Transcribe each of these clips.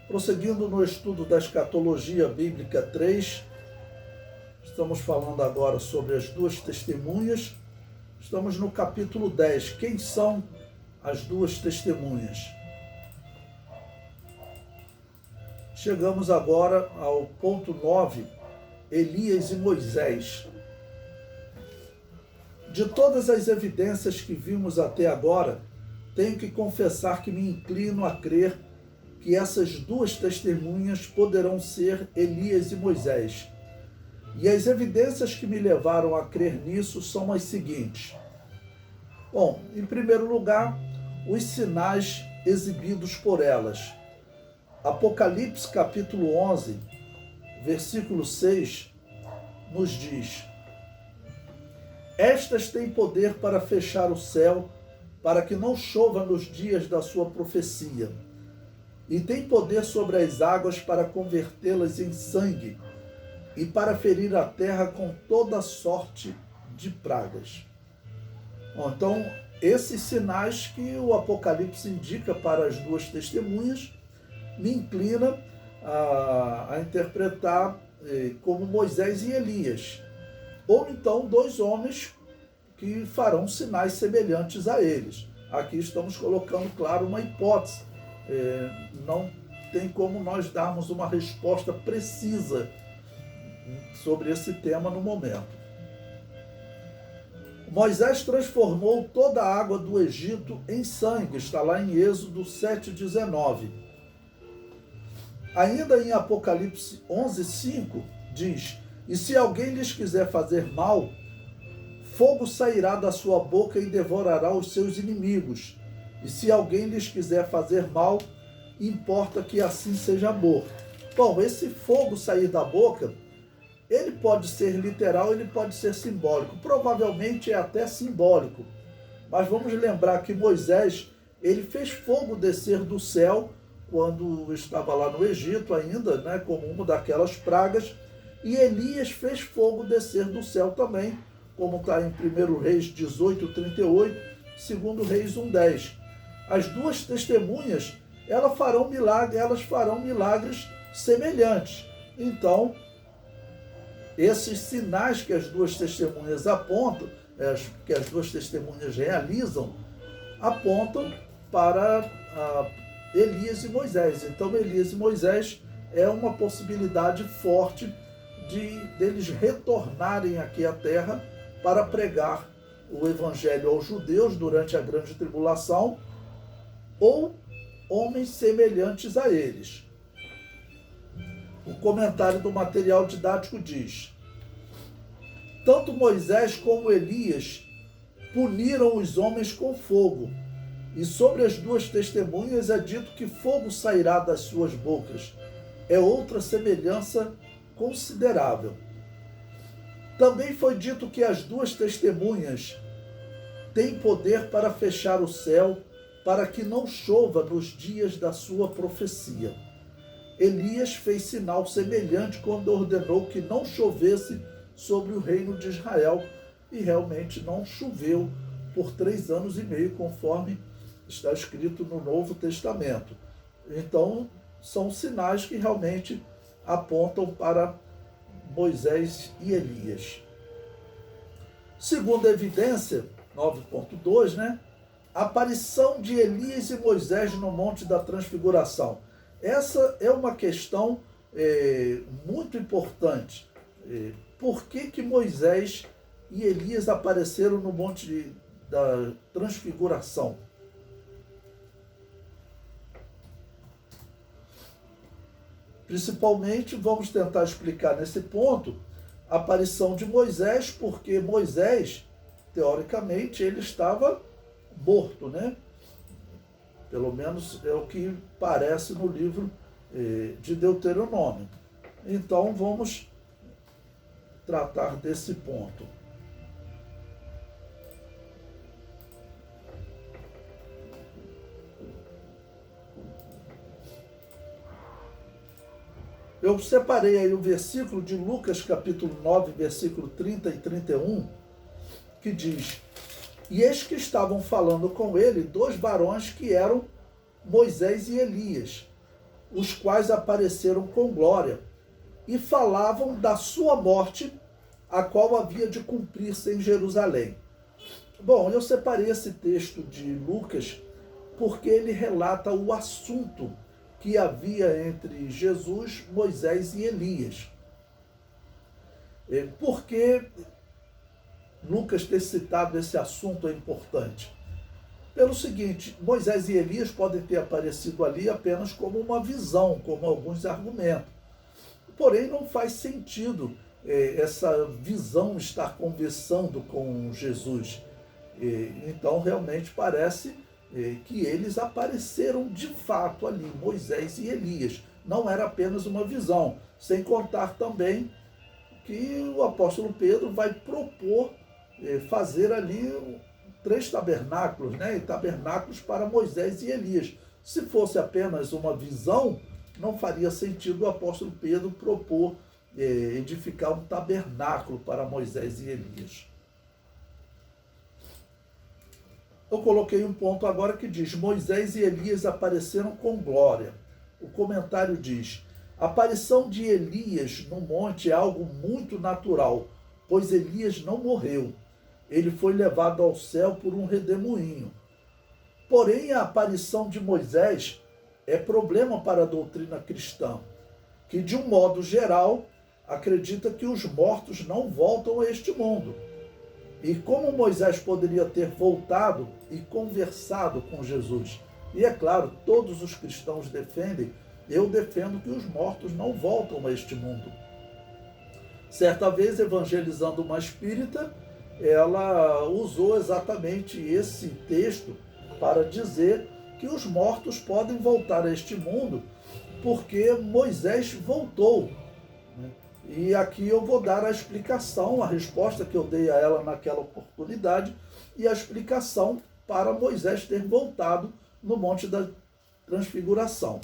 Prosseguindo no estudo da escatologia bíblica 3, estamos falando agora sobre as duas testemunhas. Estamos no capítulo 10. Quem são as duas testemunhas? Chegamos agora ao ponto 9, Elias e Moisés. De todas as evidências que vimos até agora, tenho que confessar que me inclino a crer que essas duas testemunhas poderão ser Elias e Moisés. E as evidências que me levaram a crer nisso são as seguintes. Bom, em primeiro lugar, os sinais exibidos por elas. Apocalipse capítulo 11, versículo 6, nos diz: Estas têm poder para fechar o céu, para que não chova nos dias da sua profecia, e têm poder sobre as águas para convertê-las em sangue, e para ferir a terra com toda sorte de pragas. Bom, então, esses sinais que o Apocalipse indica para as duas testemunhas me inclina a interpretar como Moisés e Elias, ou então dois homens que farão sinais semelhantes a eles. Aqui estamos colocando, claro, uma hipótese. Não tem como nós darmos uma resposta precisa sobre esse tema no momento. Moisés transformou toda a água do Egito em sangue, está lá em Êxodo 7,19. Ainda em Apocalipse 11,5 diz: E se alguém lhes quiser fazer mal, fogo sairá da sua boca e devorará os seus inimigos. E se alguém lhes quiser fazer mal, importa que assim seja morto. Bom, esse fogo sair da boca, ele pode ser literal, ele pode ser simbólico. Provavelmente é até simbólico. Mas vamos lembrar que Moisés, ele fez fogo descer do céu quando estava lá no Egito ainda, né, como uma daquelas pragas. E Elias fez fogo descer do céu também, como está em 1 Reis 18:38, 2 Reis 1:10. As duas testemunhas, elas farão milagres semelhantes. Então, esses sinais que as duas testemunhas apontam, que as duas testemunhas realizam, apontam para Elias e Moisés. Então, Elias e Moisés é uma possibilidade forte deles retornarem aqui à terra para pregar o evangelho aos judeus durante a grande tribulação, ou homens semelhantes a eles. O comentário do material didático diz: Tanto Moisés como Elias puniram os homens com fogo, e sobre as duas testemunhas é dito que fogo sairá das suas bocas. É outra semelhança considerável. Também foi dito que as duas testemunhas têm poder para fechar o céu, para que não chova nos dias da sua profecia. Elias fez sinal semelhante quando ordenou que não chovesse sobre o reino de Israel, e realmente não choveu por 3 anos e meio, conforme está escrito no Novo Testamento. Então, são sinais que realmente apontam para Moisés e Elias. Segunda evidência, 9.2, né? A aparição de Elias e Moisés no Monte da Transfiguração. Essa é uma questão muito importante. Por que Moisés e Elias apareceram no Monte da Transfiguração? Principalmente, vamos tentar explicar nesse ponto a aparição de Moisés, porque Moisés, teoricamente, ele estava morto, né? Pelo menos é o que parece no livro de Deuteronômio. Então, vamos tratar desse ponto. Eu separei aí o versículo de Lucas, capítulo 9, versículo 30 e 31, que diz: E eis que estavam falando com ele 2 varões que eram Moisés e Elias, os quais apareceram com glória, e falavam da sua morte, a qual havia de cumprir-se em Jerusalém. Bom, eu separei esse texto de Lucas porque ele relata o assunto que havia entre Jesus, Moisés e Elias. Por que Lucas ter citado esse assunto é importante? Pelo seguinte, Moisés e Elias podem ter aparecido ali apenas como uma visão, como alguns argumentos. Porém, não faz sentido essa visão estar conversando com Jesus. Então, realmente parece que eles apareceram de fato ali, Moisés e Elias. Não era apenas uma visão, sem contar também que o apóstolo Pedro vai propor fazer ali 3 tabernáculos, né? E tabernáculos para Moisés e Elias. Se fosse apenas uma visão, não faria sentido o apóstolo Pedro propor edificar um tabernáculo para Moisés e Elias. Eu coloquei um ponto agora que diz: Moisés e Elias apareceram com glória. O comentário diz: a aparição de Elias no monte é algo muito natural, pois Elias não morreu. Ele foi levado ao céu por um redemoinho. Porém, a aparição de Moisés é problema para a doutrina cristã, que, de um modo geral, acredita que os mortos não voltam a este mundo. E como Moisés poderia ter voltado e conversado com Jesus? E é claro, todos os cristãos defendem, eu defendo que os mortos não voltam a este mundo. Certa vez, evangelizando uma espírita, ela usou exatamente esse texto para dizer que os mortos podem voltar a este mundo porque Moisés voltou. E aqui eu vou dar a explicação, a resposta que eu dei a ela naquela oportunidade e a explicação para Moisés ter voltado no Monte da Transfiguração.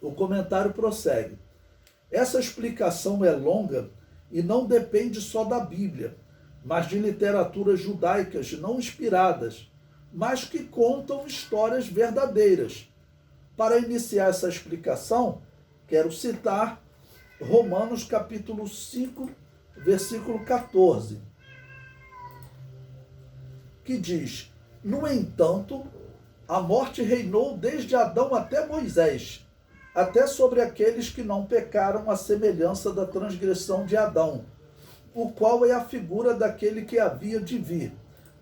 O comentário prossegue. Essa explicação é longa e não depende só da Bíblia, mas de literaturas judaicas não inspiradas, mas que contam histórias verdadeiras. Para iniciar essa explicação, quero citar Romanos capítulo 5, versículo 14, que diz: no entanto, a morte reinou desde Adão até Moisés, até sobre aqueles que não pecaram à semelhança da transgressão de Adão, o qual é a figura daquele que havia de vir.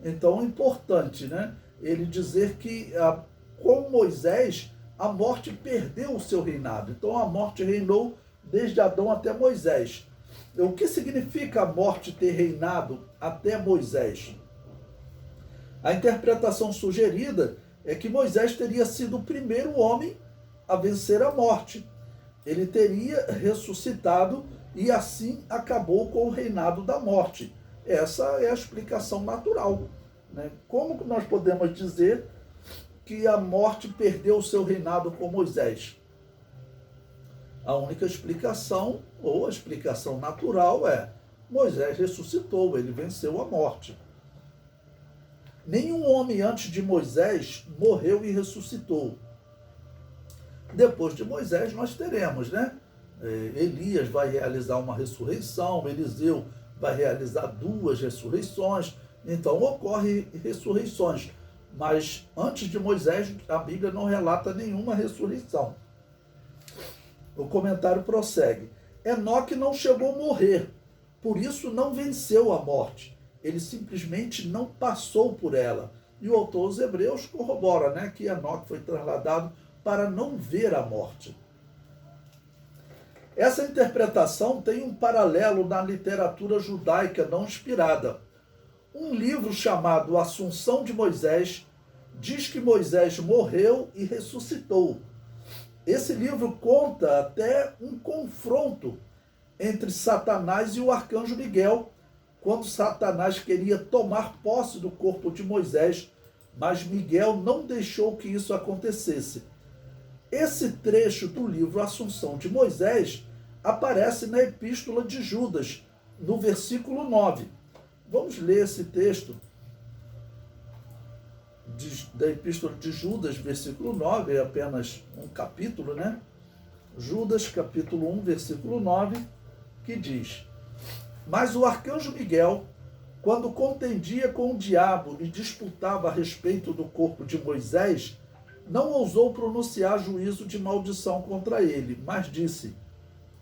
Então é importante, né, ele dizer que com Moisés a morte perdeu o seu reinado. Então a morte reinou desde Adão até Moisés. O que significa a morte ter reinado até Moisés? A interpretação sugerida é que Moisés teria sido o primeiro homem a vencer a morte. Ele teria ressuscitado e assim acabou com o reinado da morte. Essa é a explicação natural, né? Como nós podemos dizer que a morte perdeu o seu reinado com Moisés? A única explicação, ou a explicação natural, é: Moisés ressuscitou, ele venceu a morte. Nenhum homem antes de Moisés morreu e ressuscitou. Depois de Moisés nós teremos, né? Elias vai realizar uma ressurreição, Eliseu vai realizar 2 ressurreições, então ocorrem ressurreições. Mas antes de Moisés, a Bíblia não relata nenhuma ressurreição. O comentário prossegue. Enoque não chegou a morrer, por isso não venceu a morte. Ele simplesmente não passou por ela. E o autor dos Hebreus corrobora, né, que Enoque foi trasladado para não ver a morte. Essa interpretação tem um paralelo na literatura judaica não inspirada. Um livro chamado Assunção de Moisés diz que Moisés morreu e ressuscitou. Esse livro conta até um confronto entre Satanás e o arcanjo Miguel, quando Satanás queria tomar posse do corpo de Moisés, mas Miguel não deixou que isso acontecesse. Esse trecho do livro Assunção de Moisés aparece na Epístola de Judas, no versículo 9. Vamos ler esse texto. da Epístola de Judas, versículo 9, é apenas um capítulo, né? Judas, capítulo 1, versículo 9, que diz: Mas o arcanjo Miguel, quando contendia com o diabo e disputava a respeito do corpo de Moisés, não ousou pronunciar juízo de maldição contra ele, mas disse: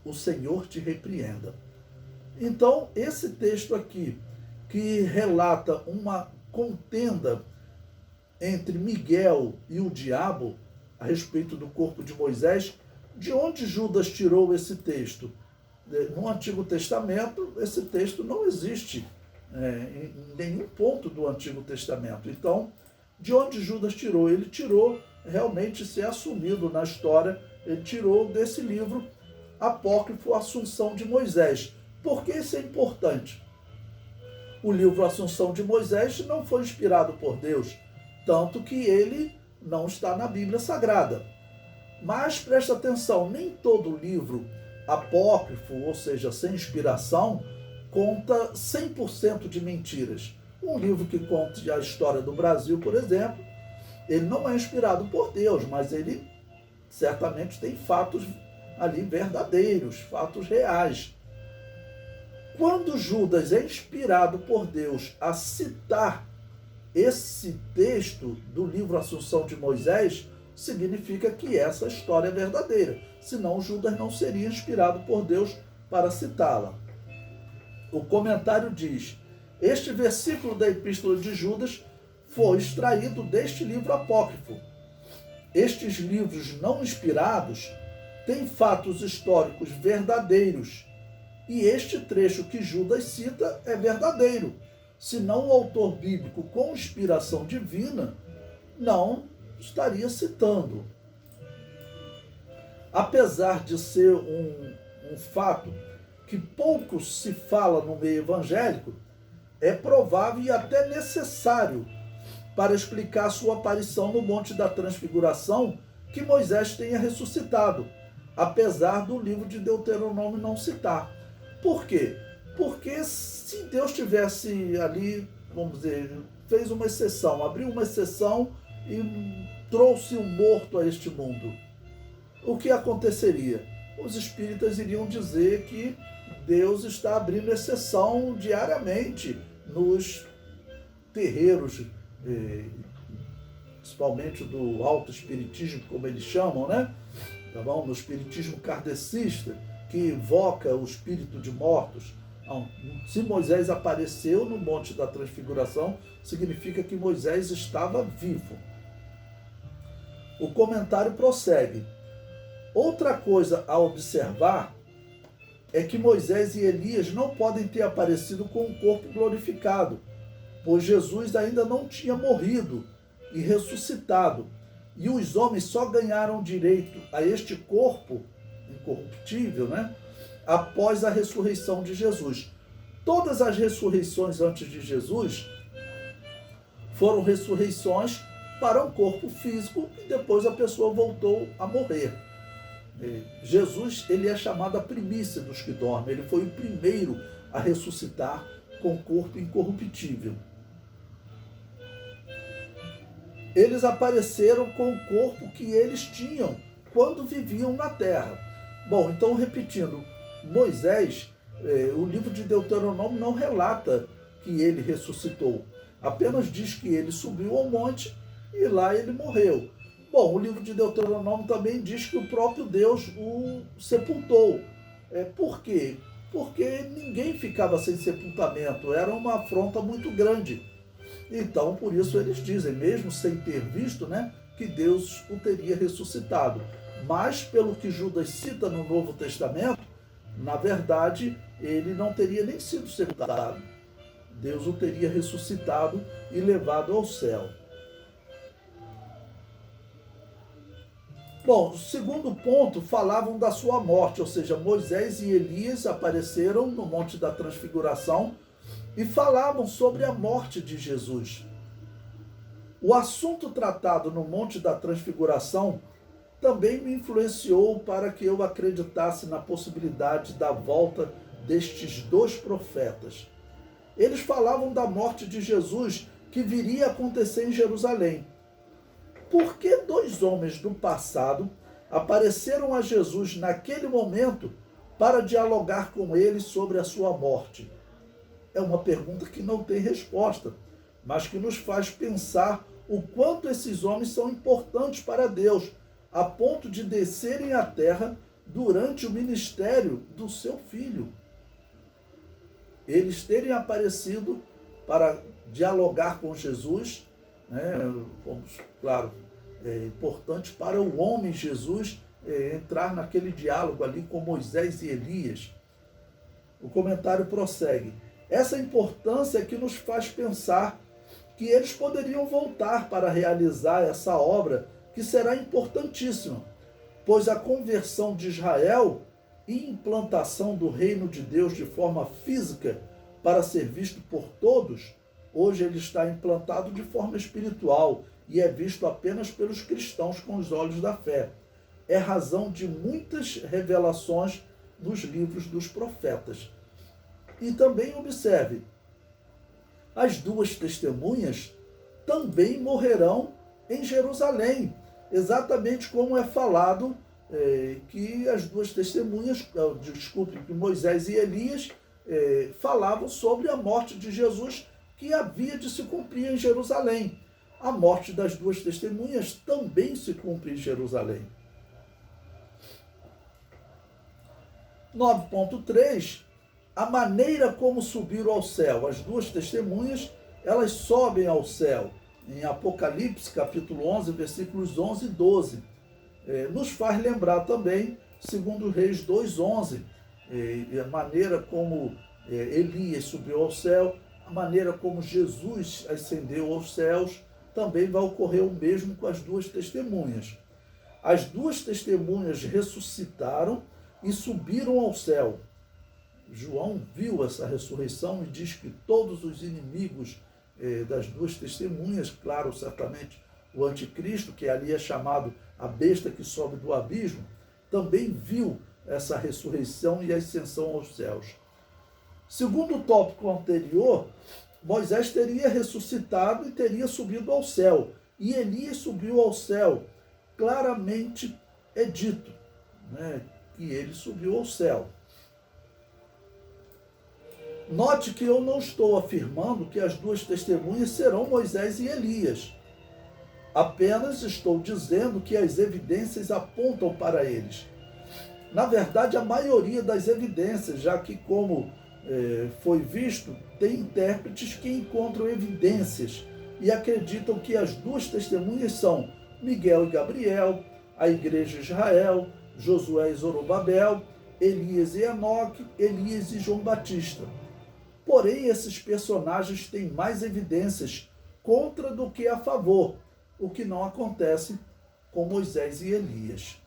O Senhor te repreenda. Então, esse texto aqui, que relata uma contenda entre Miguel e o diabo a respeito do corpo de Moisés, de onde Judas tirou esse texto? No Antigo Testamento, esse texto não existe em nenhum ponto do Antigo Testamento. Então, de onde Judas tirou? Ele tirou, realmente, se é assumido na história, ele tirou desse livro apócrifo Assunção de Moisés. Por que isso é importante? O livro Assunção de Moisés não foi inspirado por Deus, tanto que ele não está na Bíblia Sagrada. Mas presta atenção, nem todo livro apócrifo, ou seja, sem inspiração, conta 100% de mentiras. Um livro que conte a história do Brasil, por exemplo, ele não é inspirado por Deus, mas ele certamente tem fatos ali verdadeiros, fatos reais. Quando Judas é inspirado por Deus a citar esse texto do livro Assunção de Moisés, significa que essa história é verdadeira. Senão Judas não seria inspirado por Deus para citá-la. O comentário diz: este versículo da Epístola de Judas foi extraído deste livro apócrifo. Estes livros não inspirados têm fatos históricos verdadeiros, e este trecho que Judas cita é verdadeiro. Senão o autor bíblico com inspiração divina não estaria citando. Apesar de ser um fato que pouco se fala no meio evangélico, é provável e até necessário para explicar sua aparição no Monte da Transfiguração que Moisés tenha ressuscitado, apesar do livro de Deuteronômio não citar. Por quê? Porque se Deus tivesse ali, vamos dizer, fez uma exceção, abriu uma exceção e trouxe um morto a este mundo, o que aconteceria? Os espíritas iriam dizer que Deus está abrindo exceção diariamente nos terreiros, principalmente do auto-espiritismo, como eles chamam, né? Tá bom? No espiritismo kardecista, que invoca o espírito de mortos. Não, se Moisés apareceu no Monte da Transfiguração, significa que Moisés estava vivo. O comentário prossegue. Outra coisa a observar é que Moisés e Elias não podem ter aparecido com um corpo glorificado, pois Jesus ainda não tinha morrido e ressuscitado, e os homens só ganharam direito a este corpo incorruptível, né, após a ressurreição de Jesus. Todas as ressurreições antes de Jesus foram ressurreições para um corpo físico e depois a pessoa voltou a morrer. Jesus, ele é chamado a primícia dos que dormem. Ele foi o primeiro a ressuscitar com corpo incorruptível. Eles apareceram com o corpo que eles tinham quando viviam na terra. Bom, então repetindo, Moisés, o livro de Deuteronômio não relata que ele ressuscitou. Apenas diz que ele subiu ao monte e lá ele morreu. Bom, o livro de Deuteronômio também diz que o próprio Deus o sepultou. Por quê? Porque ninguém ficava sem sepultamento, era uma afronta muito grande. Então, por isso eles dizem, mesmo sem ter visto, né, que Deus o teria ressuscitado. Mas, pelo que Judas cita no Novo Testamento, na verdade, ele não teria nem sido sepultado. Deus o teria ressuscitado e levado ao céu. Bom, o segundo ponto, falavam da sua morte, ou seja, Moisés e Elias apareceram no Monte da Transfiguração e falavam sobre a morte de Jesus. O assunto tratado no Monte da Transfiguração também me influenciou para que eu acreditasse na possibilidade da volta destes dois profetas. Eles falavam da morte de Jesus, que viria a acontecer em Jerusalém. Por que dois homens do passado apareceram a Jesus naquele momento para dialogar com ele sobre a sua morte? É uma pergunta que não tem resposta, mas que nos faz pensar o quanto esses homens são importantes para Deus, a ponto de descerem à terra durante o ministério do seu filho. Eles terem aparecido para dialogar com Jesus, né? Claro, é importante para o homem Jesus entrar naquele diálogo ali com Moisés e Elias. O comentário prossegue. Essa importância é que nos faz pensar que eles poderiam voltar para realizar essa obra que será importantíssima, pois a conversão de Israel e implantação do reino de Deus de forma física para ser visto por todos, hoje ele está implantado de forma espiritual e é visto apenas pelos cristãos com os olhos da fé. É razão de muitas revelações nos livros dos profetas. E também observe, as duas testemunhas também morrerão em Jerusalém, exatamente como é falado que as duas testemunhas, que Moisés e Elias falavam sobre a morte de Jesus que havia de se cumprir em Jerusalém. A morte das duas testemunhas também se cumpre em Jerusalém. 9.3, a maneira como subiram ao céu. As duas testemunhas, elas sobem ao céu. Em Apocalipse, capítulo 11, versículos 11 e 12. Nos faz lembrar também, segundo Reis 2:11, a maneira como Elias subiu ao céu, a maneira como Jesus ascendeu aos céus, também vai ocorrer o mesmo com as duas testemunhas. As duas testemunhas ressuscitaram e subiram ao céu. João viu essa ressurreição e diz que todos os inimigos das duas testemunhas, claro, certamente o anticristo, que ali é chamado a besta que sobe do abismo, também viu essa ressurreição e a ascensão aos céus. Segundo o tópico anterior, Moisés teria ressuscitado e teria subido ao céu, e Elias subiu ao céu. Claramente é dito, né, que ele subiu ao céu. Note que eu não estou afirmando que as duas testemunhas serão Moisés e Elias. Apenas estou dizendo que as evidências apontam para eles. Na verdade, a maioria das evidências, já que, como foi visto, tem intérpretes que encontram evidências e acreditam que as duas testemunhas são Miguel e Gabriel, a igreja de Israel, Josué e Zorobabel, Elias e Enoque, Elias e João Batista. Porém, esses personagens têm mais evidências contra do que a favor, o que não acontece com Moisés e Elias.